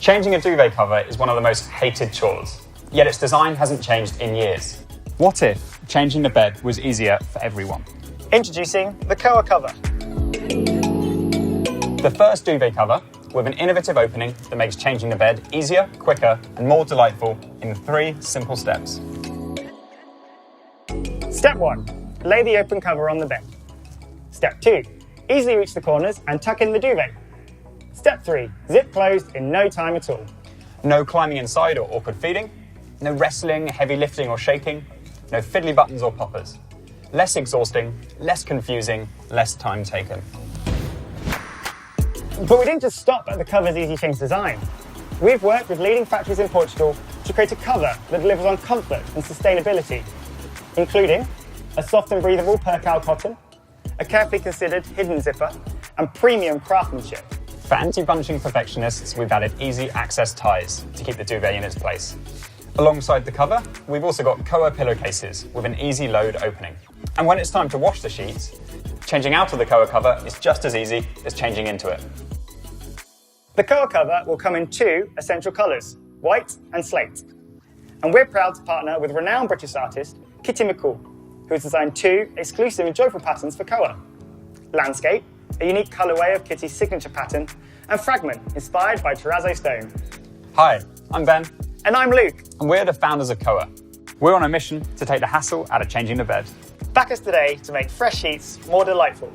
Changing a duvet cover is one of the most hated chores, yet its design hasn't changed in years. What if changing the bed was easier for everyone? Introducing the Koa cover. The first duvet cover with an innovative opening that makes changing the bed easier, quicker, and more delightful in 3 simple steps. Step 1. Lay the open cover on the bed. Step 2. Easily reach the corners and tuck in the duvet. Step 3. Zip closed in no time at all. No climbing inside or awkward feeding. No wrestling, heavy lifting or shaking. No fiddly buttons or poppers. Less exhausting, less confusing, less time taken. But we didn't just stop at the cover's easy change design. We've worked with leading factories in Portugal to create a cover that delivers on comfort and sustainability, including a soft and breathable percale cotton, a carefully considered hidden zipper, and premium craftsmanship. For anti-bunching perfectionists, we've added easy access ties to keep the duvet in its place. Alongside the cover, we've also got Koa pillowcases with an easy load opening. And when it's time to wash the sheets, changing out of the Koa cover is just as easy as changing into it. The Koa cover will come in 2 essential colours, white and slate. And we're proud to partner with renowned British artist Kitty McCall, who has designed 2 exclusive and joyful patterns for Koa. Landscape, a unique colourway of Kitty's signature pattern, and Fragment, inspired by terrazzo stone. Hi, I'm Ben. And I'm Luke. And we're the founders of Koa. We're on a mission to take the hassle out of changing the bed. Back us today to make fresh sheets more delightful.